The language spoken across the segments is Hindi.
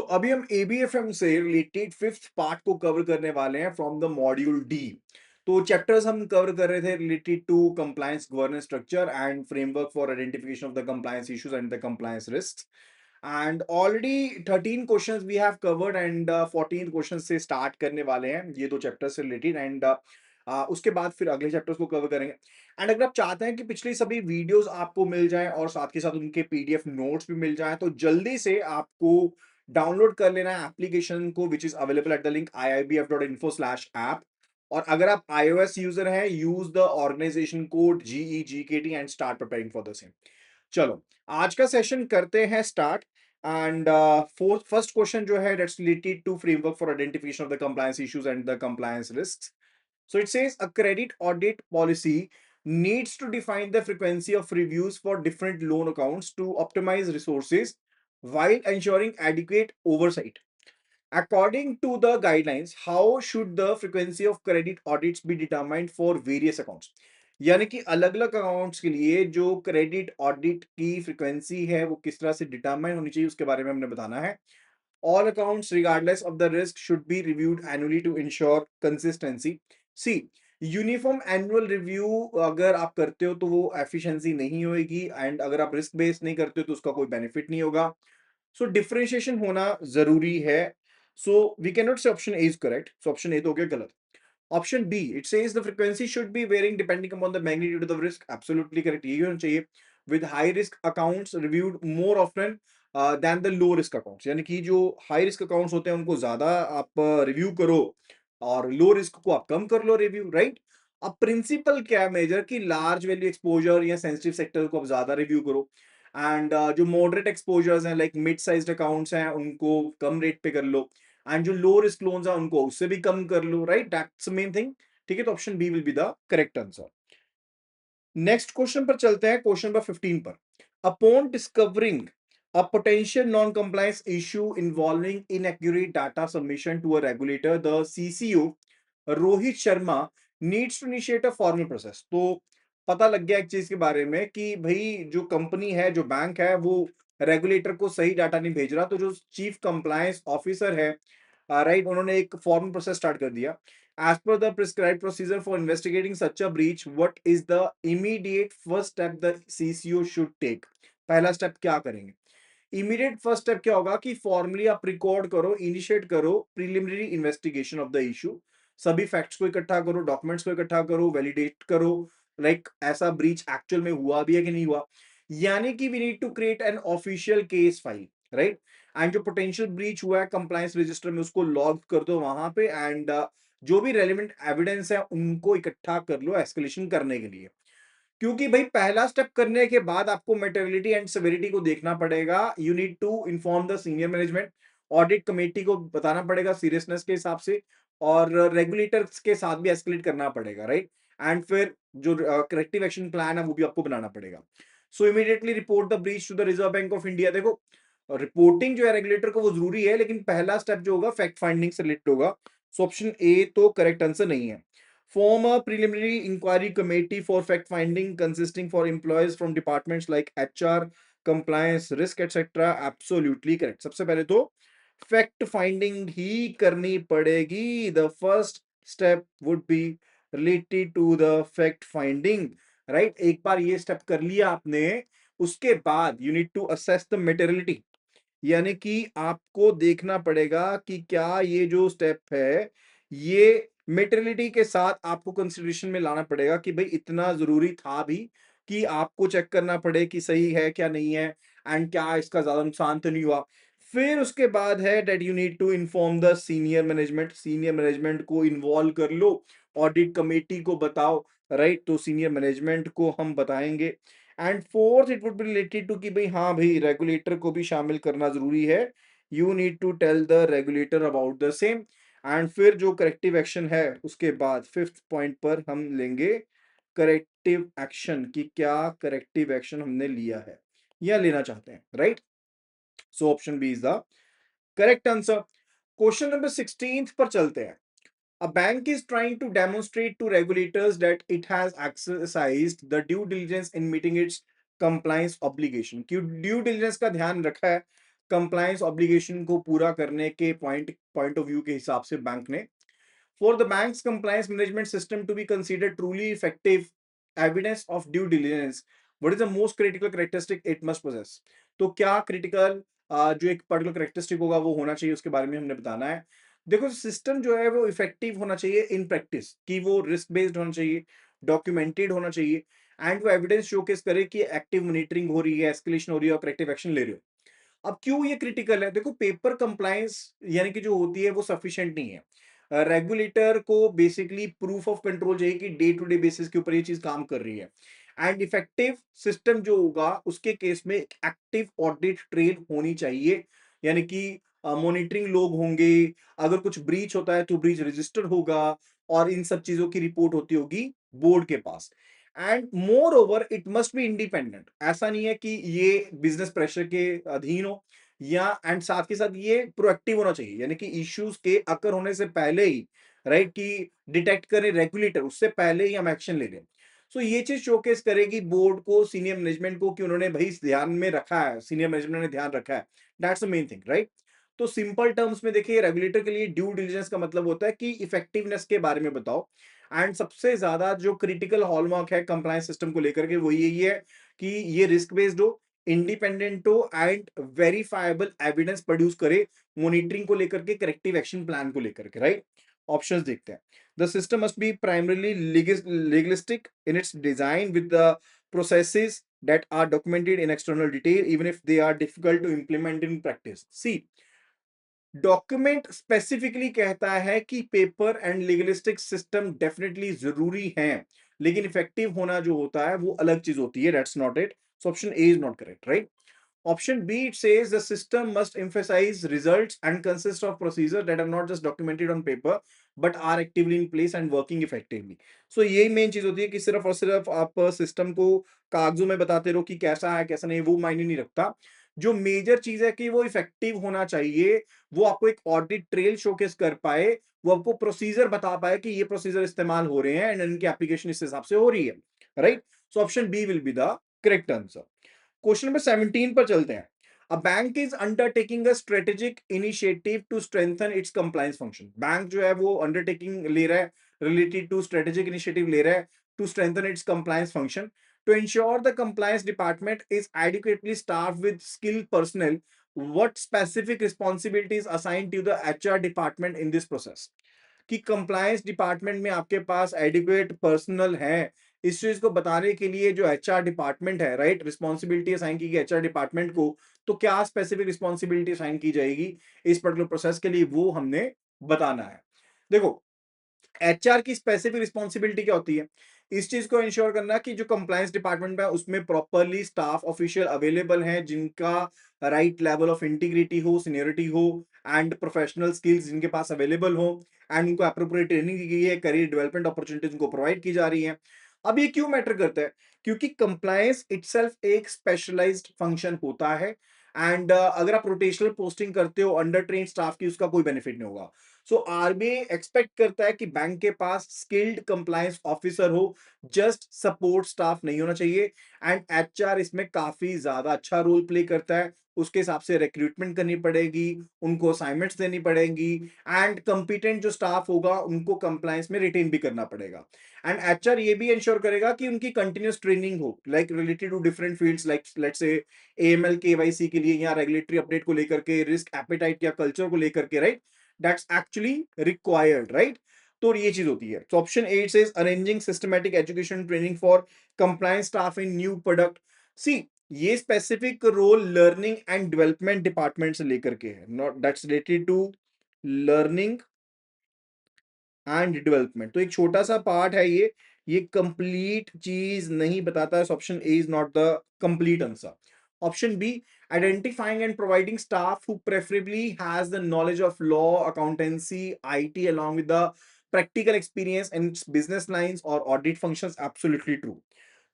अभी हम एबीएफएम से रिलेटेड फिफ्थ पार्ट को कवर करने वाले हैं फ्रॉम द मॉड्यूल डी। तो चैप्टर्स हम कवर कर रहे थे related to compliance governance structure and framework for identification of the compliance issues and the compliance risks. And already 13 questions we have covered and 14 questions से स्टार्ट करने वाले हैं ये दो चैप्टर्स से रिलेटेड। एंड उसके बाद फिर अगले चैप्टर्स को कवर करेंगे। एंड अगर आप चाहते हैं कि पिछली सभी वीडियोस आपको मिल जाएं और साथ के साथ उनके पीडीएफ नोट्स भी मिल जाएं, तो जल्दी से आपको डाउनलोड कर लेना है एप्लीकेशन को, which is available at the link iibf.info/app। और अगर आप iOS यूजर हैं, use the organisation code GEGKT and start preparing for the same. चलो, आज का सेशन करते हैं start. And fourth first question जो है that's related to framework for identification of the compliance issues and the compliance risks. So it says a credit audit policy needs to define the frequency of reviews for different loan accounts to optimize resources while ensuring adequate oversight. According to the guidelines, how should the frequency of credit audits be determined for various accounts? यानी कि अलग अलग अकाउंट्स के लिए जो क्रेडिट ऑडिट की फ्रीक्वेंसी है वो किस तरह से डिटरमाइन होनी चाहिए उसके बारे में हमने बताना है। All accounts, regardless of the risk, should be reviewed annually to ensure consistency. See, uniform annual review अगर आप करते हो तो वो एफिशिएंसी नहीं होगी, एंड अगर आप रिस्क बेस्ड नहीं करते हो तो उसका कोई बेनिफिट नहीं होगा। सो डिफरेंशिएशन होना जरूरी है। So we can not say option A is correct, so option A तो हो गया गलत। Option B, it says the frequency should be varying depending upon the magnitude of the risk, absolutely correct, यही होना चाहिए। With high risk accounts reviewed more often than the low risk accounts, यानी कि जो हाई रिस्क अकाउंट्स होते हैं उनको ज्यादा आप रिव्यू करो और लो रिस्क को आप कम कर लो रिव्यू, राइट। अब प्रिंसिपल क्या है मेजर कि लार्ज वैल्यू एक्सपोजर या सेंसिटिव सेक्टर को आप ज्यादा रिव्यू करो, एंड जो मॉडरेट एक्सपोजर्स हैं लाइक मिड साइज्ड अकाउंट्स हैं उनको कम रेट पे कर लो, एंड जो लो रिस्क लोन्स हैं उनको उससे भी कम कर लो, right, that's the main thing. ठीक है, तो option B will be the correct answer. Next question पर चलते हैं, क्वेश्चन नंबर 15 पर। Upon discovering a potential non compliance issue involving inaccurate data submission to a regulator, the CCO Rohit Sharma needs to initiate a formal process. तो पता लग गया एक चीज के बारे में कि भाई जो कंपनी है, जो बैंक है, वो रेगुलेटर को सही डाटा नहीं भेज रहा, तो जो चीफ कंप्लायंस ऑफिसर है, राइट, उन्होंने एक फॉर्मल प्रोसेस स्टार्ट कर दिया। As per the prescribed procedure for investigating such a breach, what is the immediate first step the CCO should take? पहला स्टेप क्या करेंगे? इमीडिएट फर्स्ट स्टेप क्या होगा कि फॉर्मली आप रिकॉर्ड करो, इनिशिएट करो preliminary investigation of the issue. सभी फैक्ट्स को इकट्ठा करो, डॉक्यूमेंट्स को इकट्ठा करो, वैलिडेट करो, लाइक ऐसा ब्रीच एक्चुअल में हुआ भी है कि नहीं हुआ। यानी कि we need to create an official case file, right. And जो पोटेंशियल ब्रीच हुआ है कंप्लायंस रजिस्टर में उसको लॉग कर दो वहां पे, एंड जो भी रेलिवेंट एविडेंस है उनको इकट्ठा कर लो एस्केलेशन करने के लिए। क्योंकि भाई पहला स्टेप करने के बाद आपको मेटेरियलिटी एंड सेवेरिटी को देखना पड़ेगा। You need to inform the senior management, audit committee को बताना पड़ेगा सीरियसनेस के हिसाब से, और रेगुलेटर्स के साथ भी एस्केलेट करना पड़ेगा, राइट। एंड फिर जो करेक्टिव एक्शन प्लान है वो भी आपको बनाना पड़ेगा। So immediately report the breach to the Reserve Bank of India. देखो, रिपोर्टिंग जो है रेगुलेटर को वो जरूरी है, लेकिन पहला स्टेप जो होगा फैक्ट फाइंडिंग से रिलेटेड होगा। सो ऑप्शन ए तो करेक्ट आंसर नहीं है। Form a preliminary inquiry committee for fact finding consisting for employees from departments like HR, compliance, risk, etc. Absolutely correct. सबसे पहले तो fact finding ही करनी पड़ेगी. The first step would be related to the fact finding, right? एक बार ये step कर लिया आपने, उसके बाद you need to assess the materiality. यानी कि आपको देखना पड़ेगा कि क्या ये जो स्टेप है ये मेटर्निटी के साथ आपको कंसिडरेशन में लाना पड़ेगा कि भाई इतना जरूरी था भी कि आपको चेक करना पड़े कि सही है क्या नहीं है, एंड क्या इसका ज्यादा नुकसान तो नहीं हुआ। फिर उसके बाद है that you need to inform the senior management, senior management को इन्वॉल्व कर लो, ऑडिट कमेटी को बताओ, राइट, तो सीनियर मैनेजमेंट को हम बताएंगे। And fourth it would be related to कि भाई हाँ भाई रेगुलेटर को भी शामिल करना जरूरी है। You need to tell the regulator about the same. And फिर जो करेक्टिव एक्शन है उसके बाद फिफ्थ पॉइंट पर हम लेंगे करेक्टिव एक्शन, कि क्या करेक्टिव एक्शन हमने लिया है या लेना चाहते हैं, right. So option B is the correct answer. Question number 16 पर चलते हैं। A bank is trying to demonstrate to regulators that it has exercised the due diligence in meeting its compliance obligation. कि due diligence का ध्यान रखा है कंप्लायंस ऑब्लिगेशन को पूरा करने के पॉइंट ऑफ व्यू के हिसाब से बैंक ने, for the bank's compliance management system to be considered truly effective evidence of due diligence, what is the most critical characteristic it must possess? तो क्या क्रिटिकल जो एक पर्टिकुलर करेक्टरिस्टिक होगा वो होना चाहिए, उसके बारे में हमने बताना है। देखो सिस्टम जो है वो इफेक्टिव होना चाहिए इन प्रैक्टिस, कि वो रिस्क बेस्ड होना चाहिए, डॉक्यूमेंटेड होना चाहिए, एंड वो एविडेंस शोकेस करे कि एक्टिव मॉनिटरिंग हो रही है, एस्केलेशन हो रही है और करेक्टिव एक्शन ले रहे हो। अब क्यों ये क्रिटिकल है? देखो पेपर कंप्लायंस यानी कि जो होती है वो सफिशिएंट नहीं है। रेगुलेटर को बेसिकली प्रूफ ऑफ कंट्रोल चाहिए कि डे टू डे बेसिस के ऊपर ये चीज काम कर रही है। एंड इफेक्टिव सिस्टम जो होगा उसके केस में एक्टिव ऑडिट ट्रेल होनी चाहिए, यानी कि मॉनिटरिंग लोग होंगे, अगर कुछ ब्रीच होता है तो ब्रीच रजिस्टर होगा, और इन सब चीजों की रिपोर्ट होती होगी बोर्ड के पास। And moreover it must be independent, ऐसा नहीं है कि ये बिजनेस प्रेशर के अधीन हो, या एंड साथ के साथ ये प्रोएक्टिव होना चाहिए, यानी कि इश्यूज के अकर होने से पहले ही, राइट, कि डिटेक्ट करें रेगुलेटर उससे पहले ही हम एक्शन ले लें। सो ये चीज शोकेस करेगी बोर्ड को, सीनियर मैनेजमेंट को, कि उन्होंने भाई ध्यान में रखा है, सीनियर मैनेजमेंट ने ध्यान रखा है। That's the main thing, right. तो सिंपल टर्म्स में देखिए, रेगुलेटर के लिए ड्यू डिलिजेंस का मतलब होता है कि इफेक्टिवनेस के बारे में बताओ। एंड सबसे ज्यादा जो क्रिटिकल हॉलमार्क है कंप्लायंस सिस्टम को लेकर के वो यही है कि ये रिस्क बेस्ड हो, इंडिपेंडेंट हो, एंड वेरीफाइबल एविडेंस प्रोड्यूस करे मॉनिटरिंग को लेकर के, करेक्टिव एक्शन प्लान को लेकर के, राइट। ऑप्शंस देखते हैं। The system must be primarily legalistic in its design with the processes that are documented in external detail even if they are difficult to implement in practice. See, document specifically कहता है कि paper and legalistic system definitely जरूरी हैं, लेकिन इफेक्टिव होना जो होता है वो अलग चीज होती है। That's not it. So option A is not correct, right. Option B, it says the system must emphasize results and consist of procedures that are not just documented on paper but are actively in place and working effectively. So यही मेन चीज होती है कि सिर्फ और सिर्फ आप सिस्टम को कागजों में बताते रहो कि कैसा है कैसा नहीं, वो मायने नहीं रखता। जो मेजर चीज है कि वो इफेक्टिव होना चाहिए, वो आपको एक ऑडिट ट्रेल शोकेस कर पाए, वो आपको प्रोसीजर बता पाए कि ये प्रोसीजर इस्तेमाल हो रहे हैं एंड इनकी एप्लीकेशन इस हिसाब से हो रही है, right. So option B will be the correct answer. Question number 17 पर चलते हैं। A bank is undertaking a strategic initiative to strengthen its compliance function. Bank जो है वो अंडरटेकिंग ले रहा है, रिलेटेड टू स्ट्रेटेजिक इनिशिएटिव ले रहा है to strengthen its compliance function. To ensure the compliance department is adequately staffed with skilled personnel, what specific responsibilities assigned to the HR department in this process? कि कंप्लायंस डिपार्टमेंट में आपके पास एडिक्वेट पर्सनल है, इस चीज को बताने के लिए जो एचआर डिपार्टमेंट है, राइट, रिस्पॉन्सिबिलिटी असाइन की गई एचआर डिपार्टमेंट को, तो क्या स्पेसिफिक रिस्पॉन्सिबिलिटी असाइन की जाएगी इस पर्टिकुलर प्रोसेस के लिए, वो हमने बताना है। देखो एचआर की स्पेसिफिक रिस्पॉन्सिबिलिटी क्या होती है? इस चीज को इंश्योर करना कि जो कंप्लायंस डिपार्टमेंट है उसमें प्रॉपरली स्टाफ ऑफिशियल अवेलेबल हैं जिनका राइट लेवल ऑफ इंटीग्रिटी हो, सीनियरिटी हो, एंड प्रोफेशनल स्किल्स जिनके पास अवेलेबल हो, एंड उनको अप्रोप्रिएट ट्रेनिंग दी गई है, करियर डेवलपमेंट अपॉर्चुनिटीज उनको प्रोवाइड की जा रही है। अब ये क्यों मैटर करता है? क्योंकि कंप्लायंस इटसेल्फ एक स्पेशलाइज्ड फंक्शन होता है, एंड अगर आप रोटेशनल पोस्टिंग करते हो अंडर ट्रेन स्टाफ की, उसका कोई बेनिफिट नहीं होगा। सो आरबीआई एक्सपेक्ट करता है कि बैंक के पास स्किल्ड कंप्लायंस ऑफिसर हो, जस्ट सपोर्ट स्टाफ नहीं होना चाहिए। एंड एचआर इसमें काफी ज्यादा अच्छा रोल प्ले करता है, उसके हिसाब से रिक्रूटमेंट करनी पड़ेगी, उनको असाइनमेंट्स देनी पड़ेगी, एंड कंपिटेंट जो स्टाफ होगा उनको कंप्लायंस में रिटेन भी करना पड़ेगा। एंड एचआर ये भी इंश्योर करेगा कि उनकी कंटिन्यूस ट्रेनिंग हो, like related to different fields, like let's say AML KYC के लिए, या रेगुलेटरी अपडेट को लेकर के, रिस्क एपेटाइट या कल्चर को लेकर के, right, that's actually required, right? तो ये चीज होती है। तो option 8 says arranging systematic education training for compliance staff in new product। C, ये specific role learning and development department से लेकर के है, not that's related to learning and development. तो एक छोटा सा पार्ट है ये कंप्लीट चीज नहीं बताता है। Option A is not the complete answer. Option B, identifying and providing staff who preferably has the knowledge of law, accountancy, IT along with the practical experience in business lines or audit functions, absolutely true.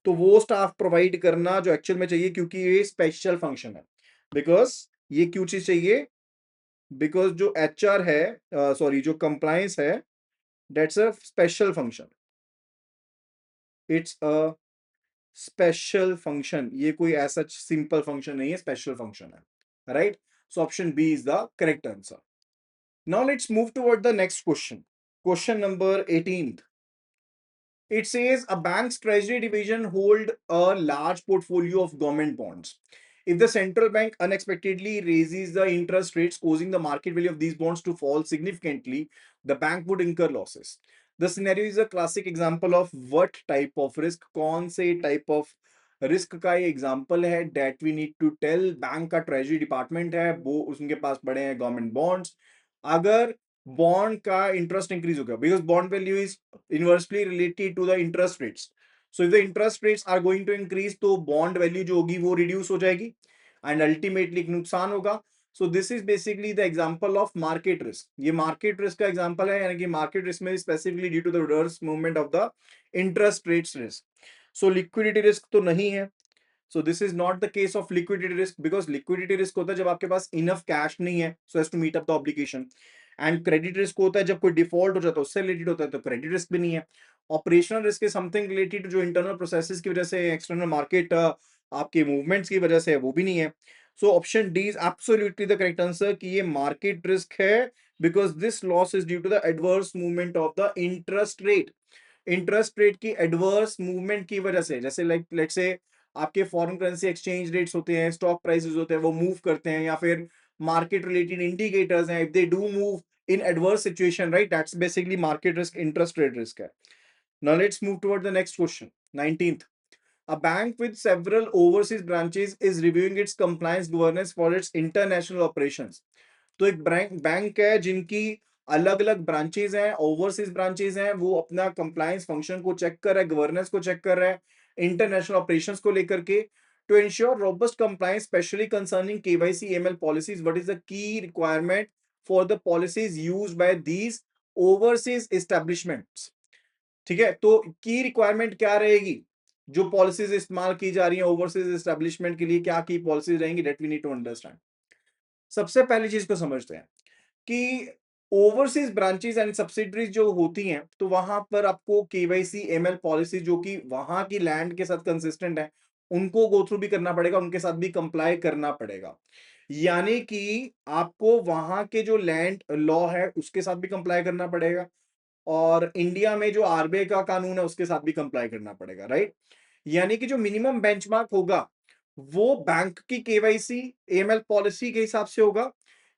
तो वो स्टाफ प्रोवाइड करना जो एक्चुअल में चाहिए, क्योंकि ये स्पेशल फंक्शन है। बिकॉज ये क्यों चीज चाहिए? बिकॉज जो एचआर है, सॉरी, जो कंप्लायंस है, that's a special function. It's a special function, ये कोई ऐसा सिंपल फंक्शन नहीं है, स्पेशल फंक्शन है, right. So option B is the correct answer. Now let's move toward the next question. Question number 18. It says a bank's treasury division hold a large portfolio of government bonds. If the central bank unexpectedly raises the interest rates, causing the market value of these bonds to fall significantly, the bank would incur losses. The scenario is a classic example of what type of risk, कौन से type of रिस्क का ये एग्जाम्पल है that we need to tell. Bank का ट्रेजरी डिपार्टमेंट है, वो उनके पास पड़े हैं गवर्नमेंट बॉन्ड्स. अगर बॉन्ड का इंटरेस्ट इंक्रीज हो गया, because bond value is inversely related to the interest rates. So if the interest rates are going to increase, तो बॉन्ड वैल्यू जो होगी वो रिड्यूस हो जाएगी एंड अल्टीमेटली एक नुकसान होगा. So this is basically the example of market risk. ये मार्केट रिस्क का एग्जांपल है, यानी कि मार्केट रिस्क में specifically due to the reverse movement of the interest rates risk. So liquidity risk तो नहीं है. So this is not the case of liquidity risk, because liquidity risk होता है जब आपके पास enough cash नहीं है so as to meet up the obligation. And credit risk होता है जब कोई default हो जाता है, उससे related होता है, तो credit risk भी नहीं है. Operational risk is something related to जो internal processes की वजह से, external market आपके movements की वजह से है, वो भी नहीं है. So option D is absolutely the correct answer कि ये market risk है, because this loss is due to the adverse movement of the interest rate. Interest rate की एडवर्स मूवमेंट की वजह से, जैसे लाइक लेट्स से आपके फॉरेन करेंसी एक्सचेंज रेट्स होते हैं, स्टॉक प्राइसेस होते हैं, वो मूव करते हैं, या फिर मार्केट रिलेटेड इंडिकेटर्स हैं, if they do move in adverse situation, right, that's basically market risk, interest rate risk है. Now let's move toward the next question. 19th. A bank with several overseas branches is reviewing its compliance governance for its international operations. तो एक बैंक है जिनकी अलग अलग ब्रांचेज हैं, ओवरसीज ब्रांचेज हैं, वो अपना कंप्लायंस फंक्शन को चेक कर रहा है, गवर्नेंस को चेक कर रहा है इंटरनेशनल ऑपरेशंस को लेकर के, to ensure robust compliance specially concerning KYC ML policies. What is the key requirement for the policies used by these overseas establishments. ठीक है, तो की रिक्वायरमेंट क्या रहेगी, जो पॉलिसीज इस्तेमाल की जा रही है ओवरसीज एस्टेब्लिशमेंट के लिए, क्या की पॉलिसीज रहेंगी, that we need to understand. सबसे पहली चीज को समझते हैं कि ओवरसीज ब्रांचेस एंड सब्सिडरीज जो होती हैं, तो वहां पर आपको केवाईसी एमएल पॉलिसी जो कि वहां की लैंड के साथ कंसिस्टेंट है, उनको गो थ्रू भी करना पड़ेगा, उनके साथ भी कंप्लाई करना पड़ेगा. यानी कि आपको वहां के जो लैंड लॉ है उसके साथ भी कंप्लाई करना पड़ेगा, और इंडिया में जो आरबीआई का कानून है उसके साथ भी कंप्लाई करना पड़ेगा, राइट. यानी कि जो मिनिमम बेंचमार्क होगा वो बैंक की केवाईसी एमएल पॉलिसी के हिसाब से होगा,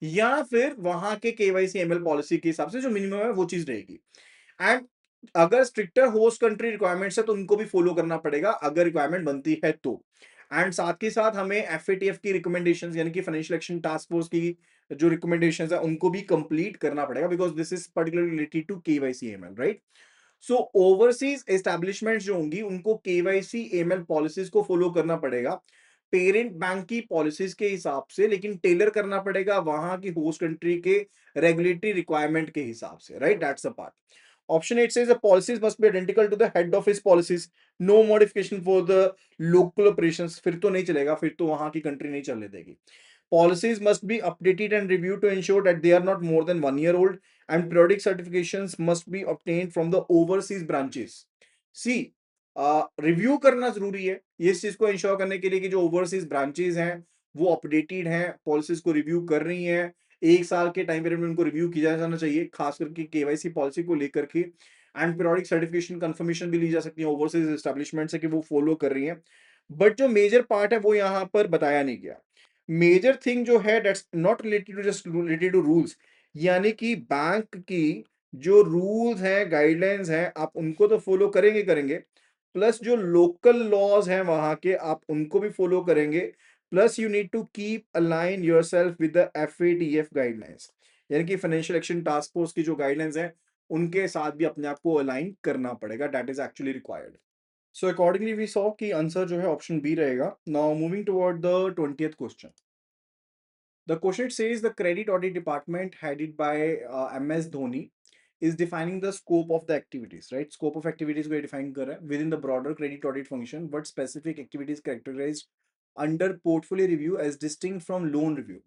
या फिर वहां के केवाईसी एमएल पॉलिसी के हिसाब से जो मिनिमम है वो चीज रहेगी. एंड अगर स्ट्रिक्टर होस्ट कंट्री रिक्वायरमेंट्स है तो उनको भी फॉलो करना पड़ेगा अगर रिक्वायरमेंट बनती है तो. एंड साथ ही साथ हमें एफएटीएफ की रिकमेंडेशंस, यानी कि फाइनेंशियल एक्शन टास्क फोर्स की जो रिकमेंडेशंस है उनको भी कंप्लीट करना पड़ेगा, because this is particularly related to KYC ML, right. So overseas establishments जो होंगी उनको केवाईसी एमएल पॉलिसीज को फॉलो करना पड़ेगा पेरेंट बैंक की पॉलिसीज के हिसाब से, लेकिन टेलर करना पड़ेगा वहां की होस्ट कंट्री के रेगुलेटरी रिक्वायरमेंट के हिसाब से, right. That's a part. Option 8 says the policies must be identical to the head office policies, no modification for the local operations. फिर तो नहीं चलेगा, फिर तो वहां की कंट्री नहीं चलने देगी. Policies must be updated and reviewed to ensure that they are not more than 1 year old, and periodic certifications must be obtained from the overseas branches. See, review करना जरूरी है ये इस चीज को इंश्योर करने के लिए कि जो ओवरसीज ब्रांचेस हैं वो अपडेटेड हैं, पॉलिसीज को रिव्यू कर रही हैं, 1 साल के टाइम पीरियड में उनको रिव्यू किया जाना चाहिए, खास करके केवाईसी पॉलिसी को लेकर के. एंड पीरियोडिक सर्टिफिकेशन कंफर्मेशन भी ली जा सकती है ओवरसीज एस्टेब्लिशमेंट से कि वो फॉलो कर रही हैं. बट जो मेजर पार्ट है वो यहाँ पर बताया नहीं गया. मेजर थिंग जो है that's not related to just related to rules, यानी कि बैंक की जो रूल्स हैं, गाइडलाइंस हैं, आप उनको तो फॉलो करेंगे करेंगे, प्लस जो लोकल लॉज हैं वहां के आप उनको भी फॉलो करेंगे, plus you need to keep align yourself with the FATF guidelines, यानी कि फाइनेंशियल एक्शन टास्क फोर्स की जो गाइडलाइंस हैं उनके साथ भी अपने आप को अलाइन करना पड़ेगा. That is actually required. So accordingly we saw कि आंसर जो है ऑप्शन बी रहेगा. Now moving toward the 20th question. The question says the credit audit department headed by MS Dhoni is defining the scope of the activities, right? Scope of activities को define कर रहा है. Within the broader credit audit function, what specific activities characterized under portfolio review as distinct from loan review?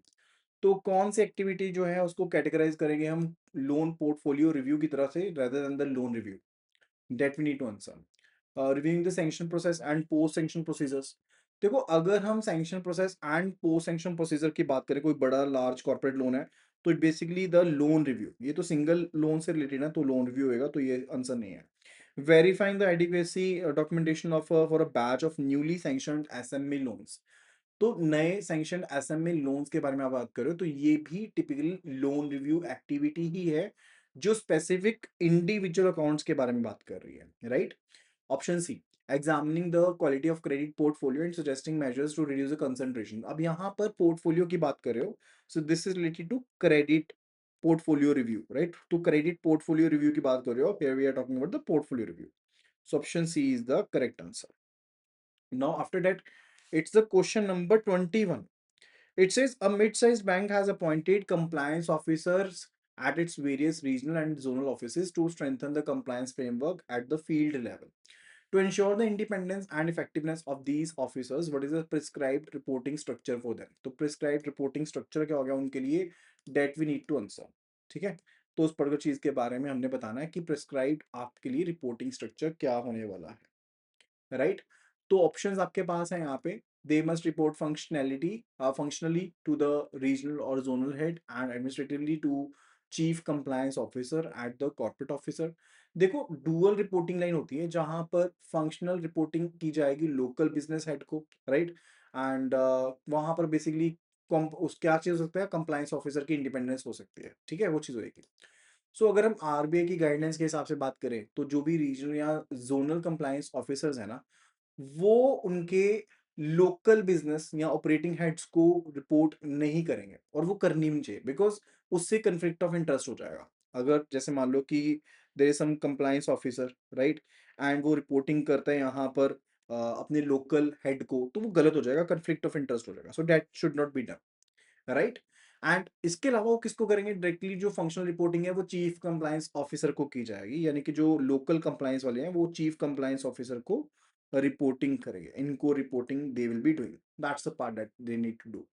तो कौन सी एक्टिविटी जो है उसको कैटेगराइज करेंगे हम लोन पोर्टफोलियो रिव्यू की तरह से, rather than the loan review? That we need to answer. Reviewing the sanction process and post sanction procedures. देखो, अगर हम sanction process and post sanction procedure की बात करें, कोई बड़ा लार्ज कॉर्पोरेट लोन है, तो it basically the loan review, ये तो सिंगल लोन से रिलेटेड है, तो लोन रिव्यू होएगा, तो ये आंसर नहीं है। Verifying the adequacy documentation of for a batch of newly sanctioned SMA loans, तो नए सैंक्शन एसएमए लोन्स के बारे में आप बात कर रहे हो, तो ये भी टिपिकली लोन रिव्यू एक्टिविटी ही है, जो स्पेसिफिक इंडिविजुअल अकाउंट्स के बारे में बात कर रही है, right. Option C, examining the quality of credit portfolio and suggesting measures to reduce the concentration. अब यहाँ पर पोर्टफोलियो की बात कर रहे हो, so this is related to credit portfolio review, right. तो क्रेडिट पोर्टफोलियो रिव्यू की बात कर रहे हो, here we are talking about the portfolio review. So option C is the correct answer. Now, after that, it's the question number 21. It says a mid-sized bank has appointed compliance officers at its various regional and zonal offices to strengthen the compliance framework at the field level. To ensure the independence and effectiveness of these officers, what is the prescribed reporting structure for them? तो prescribed reporting structure क्या हो गया उनके लिए? That we need to answer. ठीक है? तो उस पर्टिकुलर चीज के बारे में हमने बताना है कि प्रिस्क्राइब्ड आपके लिए रिपोर्टिंग स्ट्रक्चर क्या होने वाला है, राइट। तो ऑप्शंस आपके पास है यहाँ पे, they must report functionally to the regional और zonal head and administratively to chief compliance officer at the corporate officer. देखो, डुअल रिपोर्टिंग लाइन होती है जहां पर फंक्शनल रिपोर्टिंग की जाएगी लोकल बिजनेस हेड को, राइट। एंड वहां पर बेसिकली उस क्या चीज हो सकता है, कंप्लायंस ऑफिसर की इंडिपेंडेंस हो सकती है, ठीक है, वो चीज होगी। सो अगर हम आरबीआई की गाइडेंस के हिसाब से बात करें, तो जो भी रीजनल या जोनल कंप्लायंस ऑफिसर्स है ना, वो उनके लोकल बिजनेस या ऑपरेटिंग हेड्स को रिपोर्ट नहीं करेंगे, और वो करनी भी चाहिए, बिकॉज उससे कन्फ्लिक्ट ऑफ इंटरेस्ट हो जाएगा। अगर जैसे मान लो कि there is some compliance officer, right, and वो रिपोर्टिंग करता है यहाँ पर अपने लोकल हेड को, तो वो गलत हो जाएगा, कन्फ्लिक्ट ऑफ इंटरेस्ट हो जाएगा, so that should not be done, right. And इसके अलावा वो किसको करेंगे डायरेक्टली, जो फंक्शनल रिपोर्टिंग है वो चीफ कंप्लायंस ऑफिसर को की जाएगी, यानी कि जो लोकल कंप्लायंस वाले हैं वो चीफ कंप्लायंस ऑफिसर को रिपोर्टिंग करेंगे, इनको reporting they will be doing, that's the part that they need to do,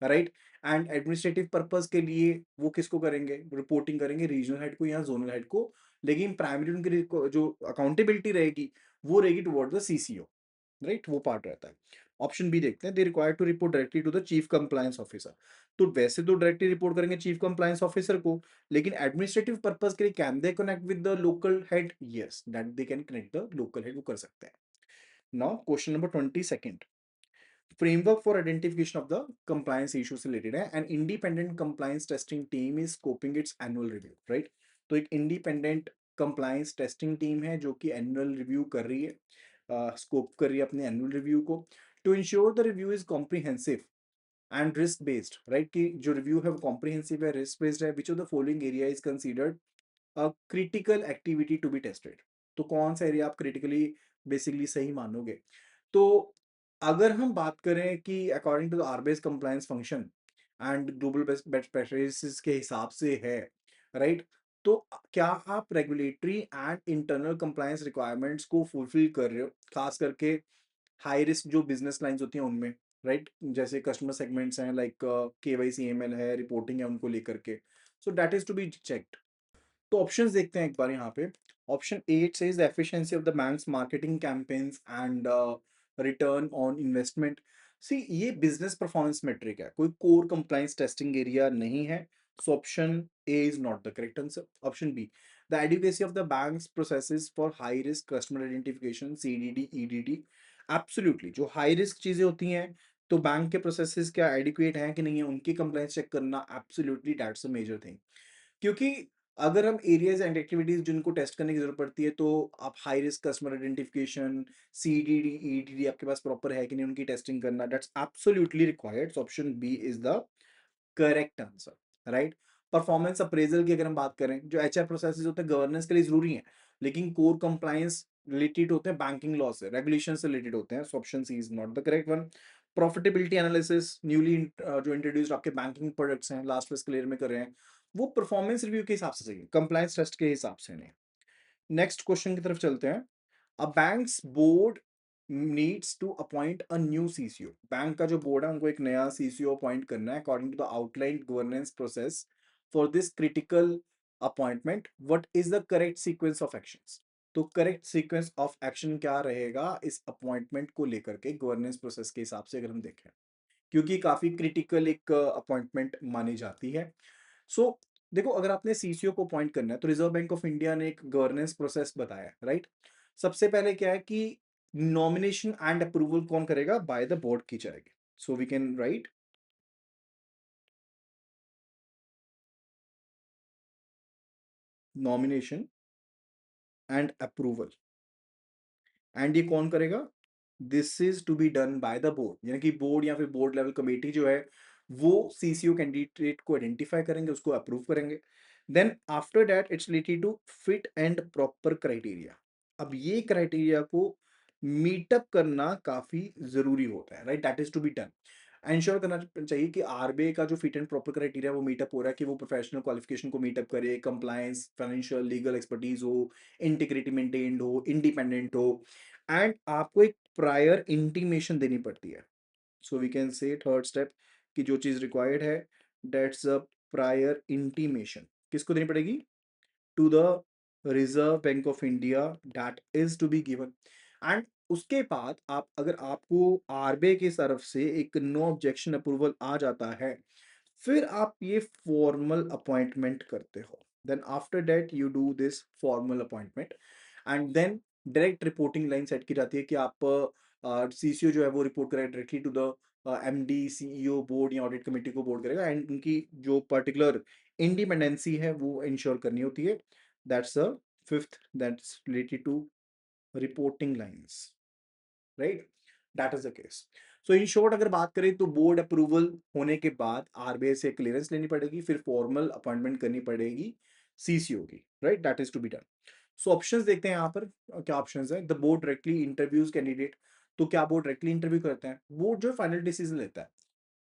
right. And administrative purpose के लिए वो किसको करेंगे, रिपोर्टिंग करेंगे रीजनल हेड को या जोनल हेड को, लेकिन प्राइमरी उनकी जो अकाउंटेबिलिटी रहेगी वो रहेगी टुवर्ड द सीसीओ, राइट, वो पार्ट रहता है। ऑप्शन बी देखते हैं, they require to report directly to the chief compliance officer. तो वैसे तो डायरेक्टली रिपोर्ट करेंगे चीफ कंप्लायंस ऑफिसर को, लेकिन एडमिनिस्ट्रेटिव पर्पस के लिए can they connect with the local head? Yes, that they can connect the local head, वो कर सकते हैं। Now question number 22, framework for identification of the compliance issue से रिलेटेड है, an independent compliance testing team is scoping it's annual review, right. तो एक इंडिपेंडेंट कंप्लायंस टेस्टिंग टीम है जो कि एनुअल रिव्यू कर रही है, स्कोप कर रही है अपने एनुअल रिव्यू को, to ensure the review is comprehensive and risk based, right, कि जो रिव्यू है वो कॉम्प्रिहेंसिव है, रिस्क बेस्ड है, which of the following area is considered a critical activity to be tested. तो कौन सा एरिया आप क्रिटिकली बेसिकली सही मानोगे? तो अगर हम बात करें कि according to the RBI compliance function and global best practices के हिसाब से है, राइट, तो क्या आप regulatory and internal compliance requirements को फुलफिल कर रहे हो, खास करके हाई रिस्क जो बिजनेस लाइंस होती हैं उनमें, राइट, जैसे कस्टमर सेगमेंट्स हैं, लाइक केवाईसी एमएल है, रिपोर्टिंग है, उनको लेकर के, so that is to be checked. तो ऑप्शंस देखते हैं एक बार यहाँ पे। Option 8 says the efficiency of the bank's marketing campaigns and return on investment। सी, ये बिजनेस परफॉर्मेंस मेट्रिक है, कोई कोर कंप्लायंस टेस्टिंग एरिया नहीं है, so option A is not the correct answer. Option B, the adequacy of the bank's processes for high risk customer identification, CDD EDD, absolutely जो हाई रिस्क चीजें होती हैं, तो बैंक के प्रोसेसेस क्या एडिक्वेट हैं कि नहीं है, उनकी कंप्लायंस चेक करना, absolutely that's a major thing. क्योंकि अगर हम एरियाज एंड एक्टिविटीज जिनको टेस्ट करने की जरूरत पड़ती है, तो आप high risk customer identification, CDD EDD आपके पास प्रॉपर है कि नहीं, उनकी टेस्टिंग करना, that's absolutely required, option B is the correct answer, right. Performance appraisal की अगर हम बात करें, जो एचआर प्रोसेसेस होते हैं गवर्नेंस के लिए जरूरी है, लेकिन कोर कंप्लायंस रिलेटेड होते हैं बैंकिंग लॉ से, रेगुलेशन से रिलेटेड होते हैं, so option C is not the correct one. Profitability analysis newly जो इंट्रोड्यूस्ड आपके बैंकिंग प्रोडक्ट्स हैं, लास्ट फिस्कल ईयर में कर रहे हैं, वो परफॉर्मेंस रिव्यू के हिसाब से चाहिए, कंप्लायंस टेस्ट के हिसाब से नहीं। नेक्स्ट क्वेश्चन की तरफ चलते हैं। A bank's board needs to appoint a new CCO, bank का जो बोर्ड है उनको एक नया सीसीओ अपॉइंट करना है, according to the outline governance process for this critical appointment, what is the correct sequence of actions? तो करेक्ट सीक्वेंस ऑफ एक्शन क्या रहेगा इस अपॉइंटमेंट को लेकर के गवर्नेंस प्रोसेस के हिसाब से अगर हम देखें, क्योंकि काफी क्रिटिकल एक अपॉइंटमेंट मानी जाती है। सो देखो, अगर आपने सीसीओ को अपॉइंट करना है तो रिजर्व बैंक ऑफ इंडिया ने एक गवर्नेंस प्रोसेस बताया, राइट। सबसे पहले क्या है कि नॉमिनेशन एंड अप्रूवल कौन करेगा, बाय द बोर्ड की जाएगी। So we can write nomination and approval, and ये कौन करेगा, this is to be done by the board, यानी कि बोर्ड या फिर बोर्ड लेवल कमेटी जो है वो सीसीओ कैंडिडेट को आइडेंटिफाई करेंगे, उसको अप्रूव करेंगे। Then after that it's related to fit and proper criteria. अब ये क्राइटेरिया को मीटअप करना काफी जरूरी होता है, right, that is to be done. Ensure करना चाहिए कि आरबीआई का जो फिट एंड प्रॉपर क्राइटेरिया वो मीटअप हो रहा है, कि वो प्रोफेशनल क्वालिफिकेशन को मीटअप करे, कंप्लायंस, फाइनेंशियल लीगल एक्सपर्टीज हो, इंटीग्रिटी मेंटेन्ड हो, इंडिपेंडेंट हो, एंड आपको एक प्रायर इंटीमेशन देनी पड़ती है। So we can say third step कि जो चीज रिक्वायर्ड है, दैट्स अ प्रायर इंटीमेशन। किसको देनी पड़ेगी, to the Reserve Bank of India, that is to be given. And उसके बाद आप, अगर आपको आरबीआई की तरफ से एक नो ऑब्जेक्शन अप्रूवल आ जाता है, फिर आप ये फॉर्मल अपॉइंटमेंट करते हो। Then after that you do this formal appointment, and then direct reporting line set की जाती है कि आप सीसीओ जो है वो रिपोर्ट करेगा directly to the MD, CEO, board या ऑडिट कमेटी को बोर्ड करेगा, एंड उनकी जो पर्टिकुलर इंडिपेंडेंसी है वो इंश्योर करनी होती है। That's the fifth, that's related to reporting lines, right, that is the case. So in short अगर बात करें तो बोर्ड अप्रूवल होने के बाद आरबीआई से क्लियरेंस लेनी पड़ेगी, फिर फॉर्मल अपॉइंटमेंट करनी पड़ेगी सीसीओ की, right, that is to be done. So options देखते हैं यहाँ पर, क्या ऑप्शंस है। The board directly interviews candidate, तो क्या बोर्ड डायरेक्टली इंटरव्यू करता है, बोर्ड जो फाइनल डिसीजन लेता है,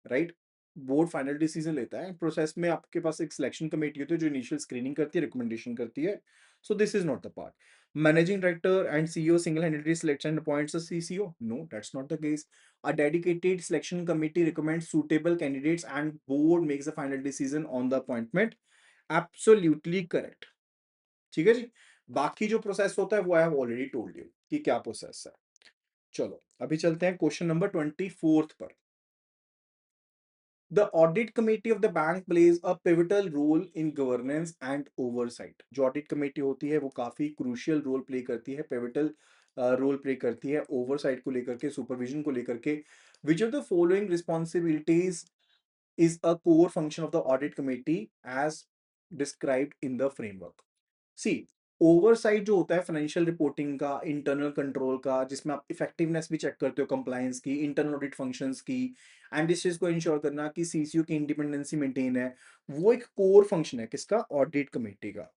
राइट। बोर्ड फाइनल डिसीजन लेता है, प्रोसेस में आपके पास एक सिलेक्शन कमेटी होती है जो इनिशियल स्क्रीनिंग करती है, रिकमेंडेशन करती है। So this is not the part. Managing director and CEO single-handedly selects and appoints a CCO? No, that's not the case. A dedicated selection committee recommends suitable candidates and board makes a final decision on the appointment. Absolutely correct. ठीक है जी। बाकी जो प्रोसेस होता है वो I have already told you कि क्या प्रोसेस है। चलो अभी चलते हैं क्वेश्चन नंबर 24 पर। The audit committee of the bank plays a pivotal role in governance and oversight. जो audit committee होती है वो काफी crucial role play करती है, pivotal रोल प्ले करती है ओवरसाइट को लेकर के, सुपरविजन को लेकर के। विच of the following responsibilities is a core function of the audit committee as described in the framework. C, oversight जो होता है फाइनेंशियल रिपोर्टिंग का, इंटरनल कंट्रोल का, जिसमें आप इफेक्टिवनेस भी चेक करते हो कंप्लायंस की, इंटरनल ऑडिट फंक्शंस की, एंड इस चीज को इंश्योर करना कि सीसीओ की इंडिपेंडेंसी मेंटेन है, वो एक कोर फंक्शन है किसका, ऑडिट कमेटी का।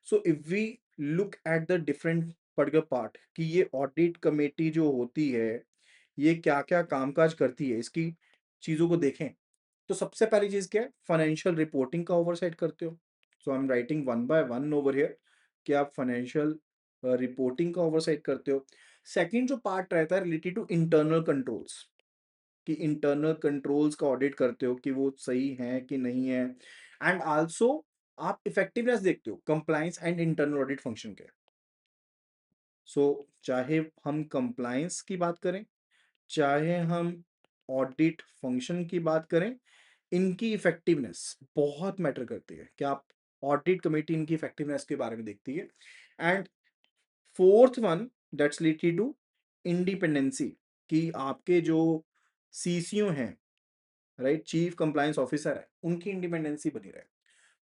So if we look at the different particular part कि ये ऑडिट कमेटी जो होती है ये क्या क्या कामकाज करती है, इसकी चीजों को देखें तो सबसे पहली चीज क्या है, फाइनेंशियल रिपोर्टिंग का ओवरसाइट करते हो। So I am writing one by one over here कि आप फाइनेंशियल रिपोर्टिंग का ओवरसाइट करते हो। सेकंड जो पार्ट रहता है रिलेटेड टू इंटरनल कंट्रोल्स, कि इंटरनल कंट्रोल्स का ऑडिट करते हो कि वो सही है कि नहीं है, एंड आल्सो आप इफेक्टिवनेस देखते हो compliance and internal audit function के। सो चाहे हम कंप्लायंस की बात करें, चाहे हम ऑडिट फंक्शन की बात करें, इनकी इफेक्टिवनेस बहुत मैटर करती है, कि आप ऑडिट कमेटी इनकी इफेक्टिवनेस के बारे में देखती है। And fourth one, that's related to independency, कि आपके जो सीसीओ हैं, राइट, चीफ कंप्लायंस ऑफिसर है, उनकी इंडिपेंडेंसी बनी रहे।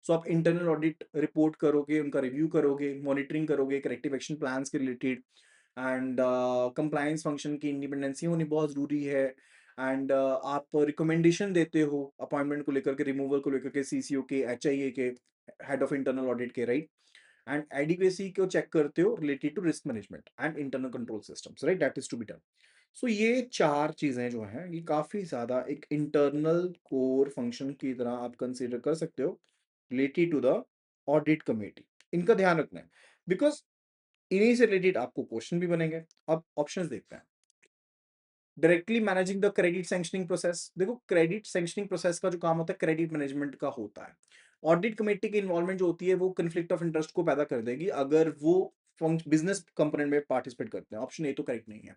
सो आप इंटरनल ऑडिट रिपोर्ट करोगे, उनका रिव्यू करोगे, मॉनिटरिंग करोगे करेक्टिव एक्शन प्लान्स के रिलेटेड, एंड कंप्लायंस फंक्शन की इंडिपेंडेंसी होनी बहुत जरूरी है। एंड आप रिकमेंडेशन देते हो अपॉइंटमेंट को लेकर के, रिमूवल को लेकर के, सीसीओ के, एचआईए के, हेड ऑफ इंटरनल ऑडिट के, राइट। एंड एडिक्वेसी को चेक करते हो related to risk management and internal control systems, right, that is to be done. So ये चार चीजें जो हैं ये काफी ज्यादा एक इंटरनल कोर फंक्शन की तरह आप कंसीडर कर सकते हो related to the audit committee. इनका ध्यान रखना है, बिकॉज इन्हीं से रिलेटेड आपको क्वेश्चन भी बनेंगे। अब ऑप्शंस देखते हैं। Directly managing the credit sanctioning process, देखो क्रेडिट सैंक्शनिंग प्रोसेस का जो काम होता है क्रेडिट मैनेजमेंट का होता है। ऑडिट कमेटी की इन्वॉल्वमेंट जो होती है वो कन्फ्लिक्ट ऑफ इंटरेस्ट को पैदा कर देगी अगर वो बिजनेस कंपोनेंट में पार्टिसिपेट करते हैं। ऑप्शन ए तो करेक्ट नहीं है।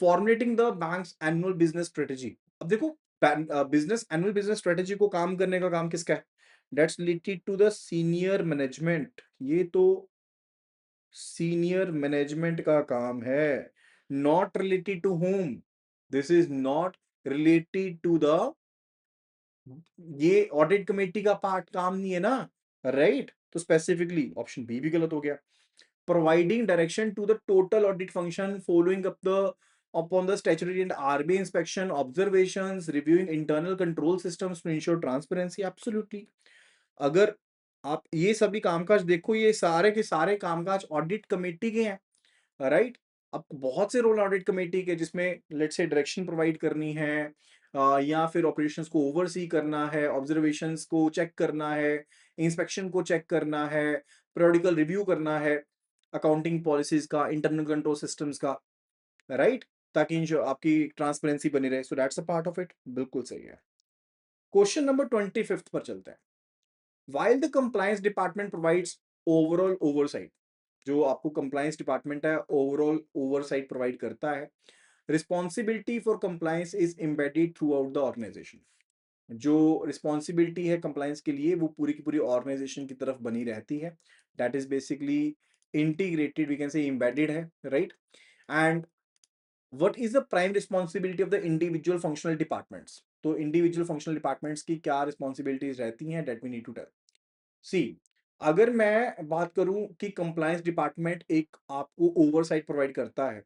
Formulating the banks annual business strategy. अब देखो, बिजनेस एनुअल बिजनेस स्ट्रेटेजी को काम करने का काम किसका है? That's related to the senior management. ये तो सीनियर मैनेजमेंट का काम है, not related to home. This is not related to the, ये ऑडिट कमेटी का पार्ट काम नहीं है ना, राइट? तो स्पेसिफिकली ऑप्शन बी भी गलत हो गया। Providing direction to the total audit function, following up the upon the statutory and RBI inspection, observations, reviewing internal control systems to ensure transparency. Absolutely. अगर आप ये सभी कामकाज देखो, ये सारे के सारे कामकाज ऑडिट कमेटी के हैं, राइट? अब बहुत से रोल ऑडिट कमेटी के, जिसमें लेट्स से डायरेक्शन प्रोवाइड करनी है, या फिर ऑपरेशंस को ओवरसी करना है, ऑब्जर्वेशंस को चेक करना है, इंस्पेक्शन को चेक करना है, पीरियोडिकल रिव्यू करना है, अकाउंटिंग पॉलिसीज का, इंटरनल कंट्रोल सिस्टम्स का, राइट? ताकि आपकी ट्रांसपेरेंसी बनी रहे। So that's a part of it. बिल्कुल सही है। क्वेश्चन नंबर 25 पर चलते हैं। While the compliance department provides overall oversight, जो आपको compliance department है overall oversight provide करता है, responsibility for compliance is embedded throughout the organization. जो responsibility है compliance के लिए, वो पूरी की पूरी organization की तरफ बनी रहती है। That is basically integrated, we can say embedded है, right? And what is the prime responsibility of the individual functional departments? तो individual functional departments की क्या responsibilities रहती हैं, that we need to tell. सी, अगर मैं बात करूं कि कंप्लायंस डिपार्टमेंट एक आपको ओवरसाइट प्रोवाइड करता है,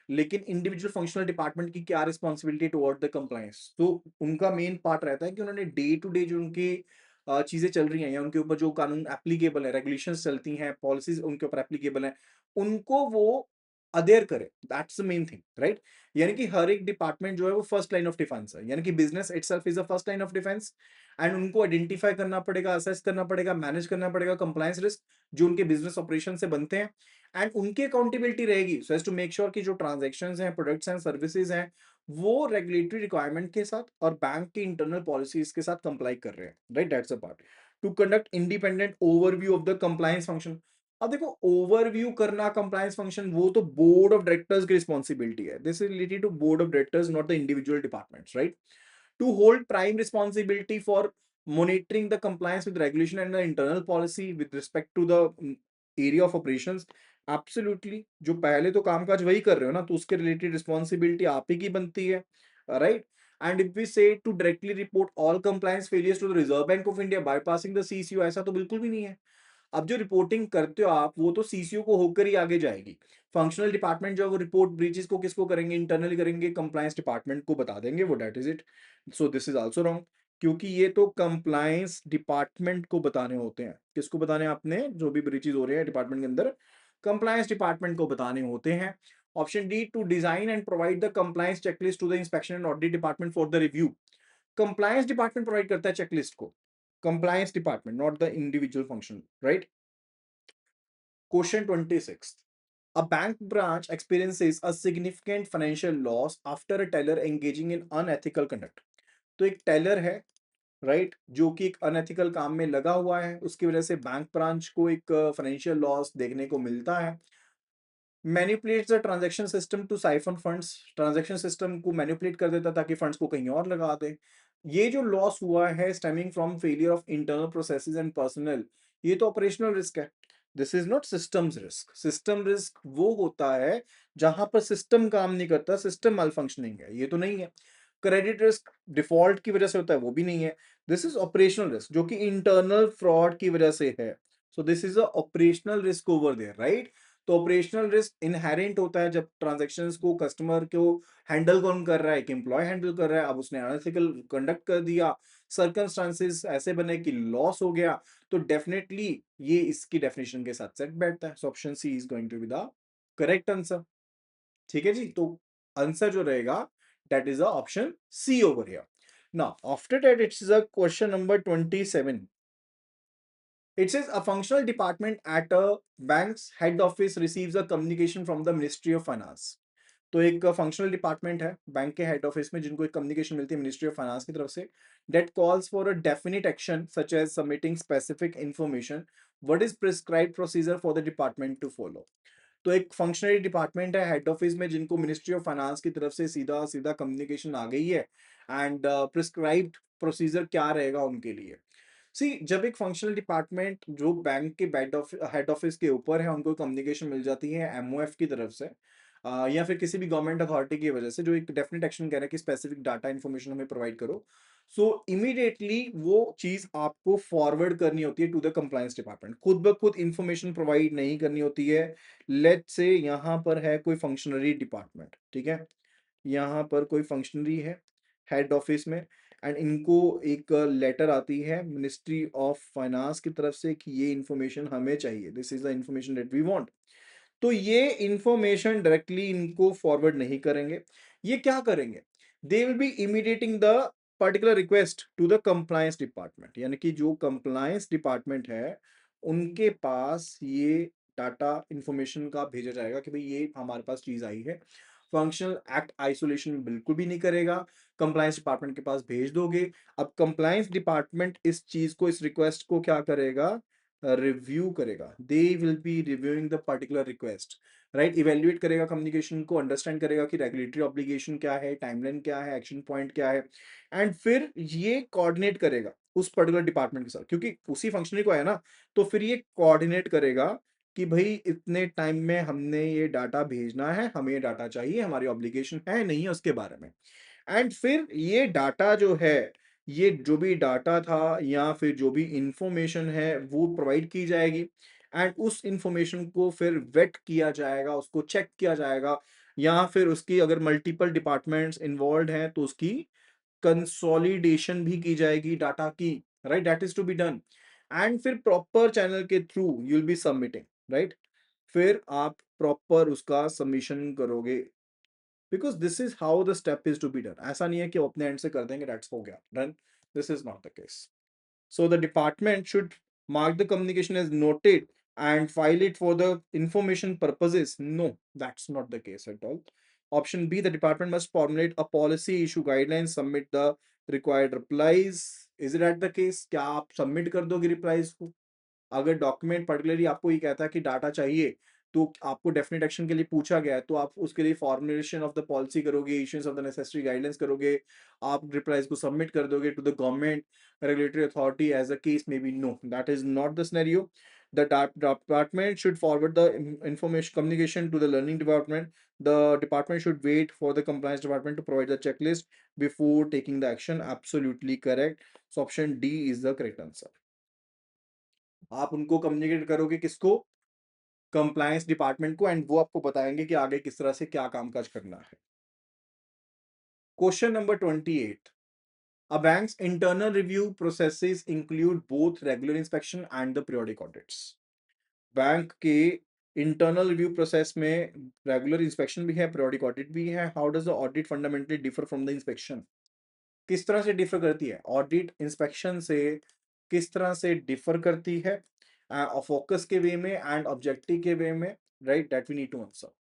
लेकिन इंडिविजुअल फंक्शनल डिपार्टमेंट की क्या रिस्पॉन्सिबिलिटी टुवर्ड द कंप्लायंस, तो उनका मेन पार्ट रहता है कि उन्होंने डे टू डे जो उनकी चीजें चल रही हैं, या उनके ऊपर जो कानून एप्लीकेबल है, रेगुलेशंस चलती हैं, पॉलिसीज उनके ऊपर एप्लीकेबल हैं, उनको वो अदेयर करे। That's the main thing, right? यानी कि हर एक डिपार्टमेंट जो है वो फर्स्ट लाइन ऑफ डिफेंस है, यानी कि business itself is the first line of defence, and उनको आइडेंटिफाई करना पड़ेगा, असेस करना पड़ेगा, मैनेज करना पड़ेगा कंप्लायंस रिस्क जो उनके बिजनेस ऑपरेशन से बनते हैं, एंड उनकी अकाउंटेबिलिटी रहेगी so as to make sure कि जो ट्रांजैक्शंस हैं, प्रोडक्ट्स हैं, सर्विसेज हैं, वो रेगुलेटरी रिक्वायरमेंट के साथ और बैंक की इंटरनल पॉलिसीज के साथ कंप्लाई कर रहे हैं, right? That's a part. To conduct independent overview of the compliance function. अब देखो, ओवरव्यू करना कंप्लायंस फंक्शन, वो तो बोर्ड ऑफ डायरेक्टर्स की रिस्पॉन्सिबिलिटी है। This is related to board of directors, not the individual departments, right? To hold prime responsibility for monitoring the compliance with regulation and the internal policy with respect to the area of operations. Absolutely, जो पहले तो कामकाज वही कर रहे हो ना, तो उसके रिलेटेड रिस्पॉन्सिबिलिटी आप ही की बनती है, right? And if we say to directly report all compliance failures to the Reserve Bank of India bypassing the CCO, ऐसा तो बिल्कुल भी नहीं है। अब जो रिपोर्टिंग करते हो आप, वो तो सीसीओ को होकर ही आगे जाएगी। फंक्शनल डिपार्टमेंट जो है वो रिपोर्ट ब्रीचेस को किसको करेंगे? इंटरनली करेंगे, कंप्लायंस डिपार्टमेंट को बता देंगे, वो that is it. So this is also wrong, क्योंकि ये तो कंप्लायंस डिपार्टमेंट को बताने होते हैं। किसको बताने? आपने जो भी ब्रीचेस हो रहे हैं डिपार्टमेंट के अंदर, कंप्लायंस डिपार्टमेंट को बताने होते हैं। Option D, to design and provide the compliance checklist to the inspection and audit department for the review. Compliance department provide करता है चेकलिस्ट को, compliance department, not the individual function, right? Question 26. A bank branch experiences a significant financial loss after a teller engaging in unethical conduct. तो एक टेलर है, राइट, जो कि एक अनएथिकल काम में लगा हुआ है, उसकी वजह से बैंक ब्रांच को एक फाइनेंशियल लॉस देखने को मिलता है। Manipulates the transaction system to siphon funds, transaction system को मैनिपुलेट कर देता ताकि फंड्स को कहीं और लगा दे। ये जो लॉस हुआ है stemming from failure of internal processes and personal, ये तो ऑपरेशनल रिस्क है। This is not systems risk. System risk वो होता है जहां पर सिस्टम काम नहीं करता, सिस्टम माल फंक्शनिंग है, ये तो नहीं है। क्रेडिट रिस्क डिफॉल्ट की वजह से होता है, वो भी नहीं है। दिस इज ऑपरेशनल रिस्क, जो कि इंटरनल फ्रॉड की वजह से है। So this is a operational risk over there, right? तो ऑपरेशनल रिस्क इनहेरेंट होता है जब ट्रांजैक्शंस को कस्टमर को हैंडल कौन कर रहा है? एक एम्प्लॉय हैंडल कर रहा है। अब उसने अनएथिकल कंडक्ट कर दिया, सर्कमस्टांसेस ऐसे बने कि लॉस हो गया, तो डेफिनेटली ये इसकी डेफिनेशन के साथ सेट बैठता है। So option C is going to be the correct answer. ठीक है जी, तो आंसर जो रहेगा that is the option C over here. Now after that it's a question number 27. It says a functional department at a bank's head office receives a communication from the Ministry of Finance. तो एक फंक्शनल डिपार्टमेंट है बैंक के हेड ऑफिस में जिनको एक कम्युनिकेशन मिलती है मिनिस्ट्री ऑफ फाइनेंस की तरफ से, that calls for a definite action such as submitting specific information, what is prescribed procedure for the department to follow. तो एक फंक्शनरी डिपार्टमेंट है हेड ऑफिस में जिनको मिनिस्ट्री ऑफ फाइनेंस की तरफ से सीधा सीधा कम्युनिकेशन आ गई है, एंड प्रिस्क्राइब्ड प्रोसीजर क्या रहेगा उनके लिए। सी जब एक फंक्शनल डिपार्टमेंट जो बैंक के हेड ऑफिस के ऊपर है उनको कम्युनिकेशन मिल जाती है एमओएफ की तरफ से, या फिर किसी भी गवर्नमेंट अथॉरिटी की वजह से जो एक डेफिनेट एक्शन कह रहा है कि स्पेसिफिक डाटा इन्फॉर्मेशन हमें प्रोवाइड करो, सो इमीडिएटली वो चीज आपको फॉरवर्ड करनी होती है टू द कंप्लायंस डिपार्टमेंट, खुद ब खुद इंफॉर्मेशन प्रोवाइड नहीं करनी होती है। लेट्स से यहाँ पर है कोई फंक्शनरी डिपार्टमेंट, ठीक है, यहाँ पर कोई फंक्शनरी है हेड ऑफिस में, एंड इनको एक लेटर आती है मिनिस्ट्री ऑफ फाइनेंस की तरफ से कि ये इंफॉर्मेशन हमें चाहिए, this is the information that we want. तो ये इंफॉर्मेशन डायरेक्टली इनको फॉरवर्ड नहीं करेंगे, ये क्या करेंगे, they will be intimating the particular request to the compliance department, यानी कि जो कंप्लायंस डिपार्टमेंट है उनके पास ये डाटा इंफॉर्मेशन का भेजा जाएगा कि भाई ये हमारे पास चीज आई है। फंक्शनल एक्ट आइसोलेशन बिल्कुल भी नहीं करेगा, कंप्लायंस डिपार्टमेंट के पास भेज दोगे। अब कंप्लायंस डिपार्टमेंट इस चीज को, इस रिक्वेस्ट को क्या करेगा, रिव्यू करेगा, दे will B reviewing the particular request, right, evaluate करेगा कम्युनिकेशन को, अंडरस्टैंड करेगा कि रेगुलेटरी ऑब्लिगेशन क्या है, टाइमलाइन क्या है, एक्शन पॉइंट क्या है, एंड फिर ये कोऑर्डिनेट करेगा उस पर्टिकुलर डिपार्टमेंट के साथ, क्योंकि उसी फंक्शनरी को है ना, तो फिर ये कोऑर्डिनेट करेगा कि भाई इतने टाइम में हमने ये डाटा भेजना है, हमें ये डाटा चाहिए, हमारी ऑब्लिगेशन है नहीं है उसके बारे में। एंड फिर ये डाटा जो है, ये जो भी डाटा था या फिर जो भी इंफॉर्मेशन है वो प्रोवाइड की जाएगी, एंड उस इंफॉर्मेशन को फिर वेट किया जाएगा, उसको चेक किया जाएगा, या फिर उसकी अगर मल्टीपल डिपार्टमेंट्स इन्वॉल्व हैं तो उसकी कंसोलिडेशन भी की जाएगी डाटा की, right, that is to be done. And फिर प्रॉपर चैनल के थ्रू you will be submitting, right, फिर आप प्रॉपर उसका सबमिशन करोगे, because this is how the step is to be done. ऐसा नहीं है कि वो अपने एंड से कर देंगे दैट्स हो गया done, this is not the case. So the department should mark the communication as noted and file it for the information purposes, no, that's not the case at all. Option B, the department must formulate a policy, issue guidelines, submit the required replies. Is it at the case, क्या आप सबमिट कर दोगे रिप्लाईज को? अगर डॉक्यूमेंट पर्टिकुलरली आपको ये कहता है कि डाटा चाहिए, तो आपको डेफिनेट एक्शन के लिए पूछा गया है, तो आप उसके लिए फॉर्मुलेशन ऑफ द पॉलिसी करोगे, issuance of the necessary guidance करोगे, आप रिप्लाईज को सबमिट कर दोगे to the government regulatory authority as a case may be, no, that is not the scenario. The department should forward the information communication to the learning department. The department should wait for the compliance department to provide the checklist before taking the action. Absolutely correct. So option D is the correct answer. आप उनको कम्युनिकेट करोगे किसको, कंप्लायंस डिपार्टमेंट को, एंड वो आपको बताएंगे कि आगे किस तरह से क्या कामकाज करना है। Question number 28, a banks internal review processes include both regular inspection and the periodic audits. Bank के इंटरनल रिव्यू प्रोसेस में रेगुलर इंस्पेक्शन भी है, पीरियोडिक ऑडिट भी है। How does the audit fundamentally differ from the inspection, किस तरह से डिफर करती है ऑडिट इंस्पेक्शन से, किस तरह से डिफर करती है, फोकस के वे में एंड ऑब्जेक्टिव के वे में, right, that we need to answer.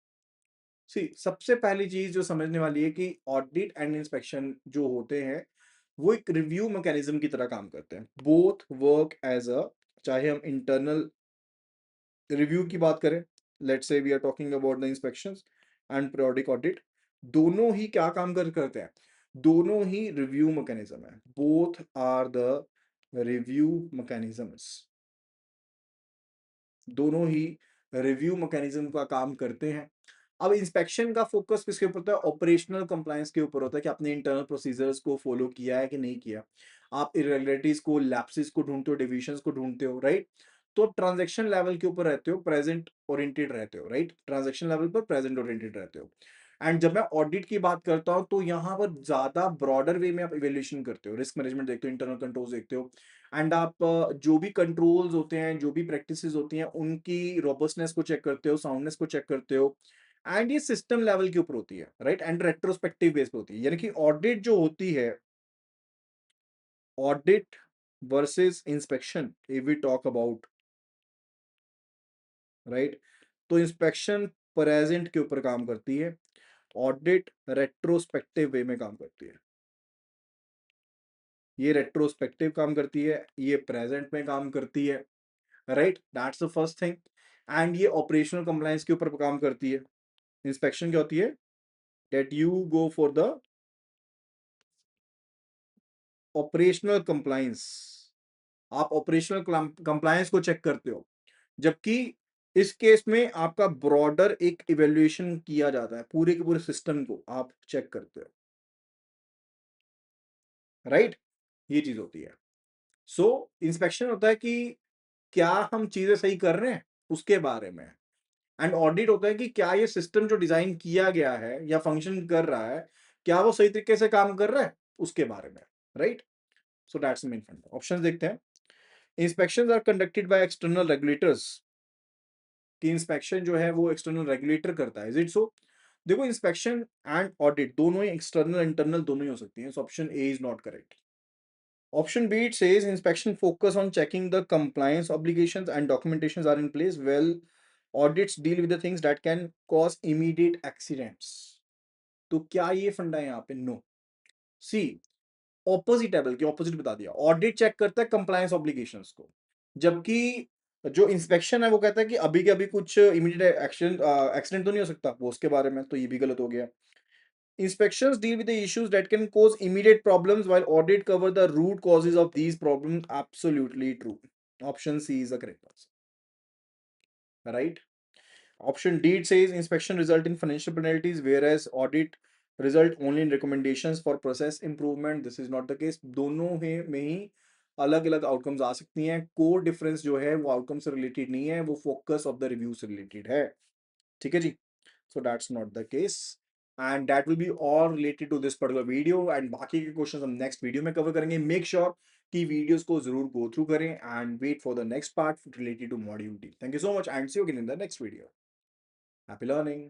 See सबसे पहली चीज जो समझने वाली है कि ऑडिट एंड इंस्पेक्शन जो होते हैं वो एक रिव्यू मैकेनिज्म की तरह काम करते हैं, बोथ वर्क एज अ, चाहे हम इंटरनल रिव्यू की बात करें, let's say we are talking about the inspections and periodic audit, दोनों ही क्या काम करते हैं, दोनों ही रिव्यू मैकेनिज्म है, both are the review mechanisms, दोनों ही रिव्यू मैकेनिज्म का काम करते हैं। अब इंस्पेक्शन का फोकस किसके ऊपर होता है, ऑपरेशनल कंप्लायंस के ऊपर होता है कि आपने इंटरनल प्रोसीजर्स को फॉलो किया है कि नहीं किया, आप इरेगुलरिटीज को, लैप्सेस को ढूंढते हो, डिविजन्स को ढूंढते हो, राइट, तो ट्रांजैक्शन लेवल के ऊपर रहते हो, प्रेजेंट ओरिएंटेड रहते हो, राइट, ट्रांजैक्शन लेवल पर प्रेजेंट ओरिएंटेड रहते हो। एंड जब मैं ऑडिट की बात करता हूं तो यहाँ पर ज्यादा ब्रॉडर वे में आप इवेल्युएशन करते हो, रिस्क मैनेजमेंट देखते हो, इंटरनल कंट्रोल्स देखते हो, एंड आप जो भी कंट्रोल्स होते हैं, जो भी प्रैक्टिसेस होती हैं, उनकी रोबस्टनेस को चेक करते हो, साउंडनेस को चेक करते हो, एंड ये सिस्टम लेवल के ऊपर होती है, राइट, एंड रेट्रोस्पेक्टिव बेस पे होती है, यानी कि ऑडिट जो होती है, audit versus inspection, if we talk about, right, तो इंस्पेक्शन प्रेजेंट के ऊपर काम करती है, ऑडिट रेट्रोस्पेक्टिव वे में काम करती है, ये रेट्रोस्पेक्टिव काम करती है, ये प्रेजेंट में काम करती है, right, that's the first thing. And ये ऑपरेशनल कंप्लायंस के ऊपर काम करती है। इंस्पेक्शन क्या होती है, that you go for the operational compliance, आप ऑपरेशनल कंप्लायंस को चेक करते हो, जबकि इस केस में आपका ब्रॉडर एक इवेल्युएशन किया जाता है, पूरे के पूरे सिस्टम को आप चेक करते हो, राइट, ये चीज होती है। सो इंस्पेक्शन होता है कि क्या हम चीजें सही कर रहे हैं उसके बारे में, एंड ऑडिट होता है कि क्या ये सिस्टम जो डिजाइन किया गया है या फंक्शन कर रहा है, क्या वो सही तरीके से काम कर रहा है उसके बारे में, right. So that's the main fund. Options देखते हैं। Inspections are conducted by external regulators, कि इंस्पेक्शन जो है वो एक्सटर्नल रेगुलेटर करता है, इज इट सो? देखो, इंस्पेक्शन एंड ऑडिट दोनों ही एक्सटर्नल इंटरनल दोनों ही हो सकती हैं, so option A is not correct. Option B, it says inspection focus on checking the compliance obligations and documentations are in place. Well, audits deal with the things that can cause immediate accidents. तो क्या ये फंडा है यहाँ पे? नो। सी, ऑपोजिट है, बल्कि ऑपोजिट बता दिया। ऑडिट चेक करता है कंप्लायंस ऑब्लिगेशंस को, जबकि जो इंस्पेक्शन है वो कहता है कि अभी के अभी कुछ इमीडिएट एक्सीडेंट तो नहीं हो सकता, वो उसके बारे में, तो ये भी गलत हो गया। Inspections deal with the issues that can cause immediate problems, while audit cover the root causes of these problems. Absolutely true. Option C is the correct answer. Right? Option D, it says inspection result in financial penalties, whereas audit result only in recommendations for process improvement. This is not the case. दोनों में ही अलग अलग आउटकम्स आ सकती हैं। कोर डिफरेंस जो है वो आउटकम से रिलेटेड नहीं है, वो फोकस ऑफ द रिव्यू से रिलेटेड है। ठीक है जी। So that's not the case. And that will be all related to this particular video. And बाकी के क्वेश्चंस हम नेक्स्ट वीडियो में कवर करेंगे। मेक श्योर कि वीडियोस को जरूर गो थ्रू करें and wait for the next part related to module D. Thank you so much and see you again in the next video. Happy learning.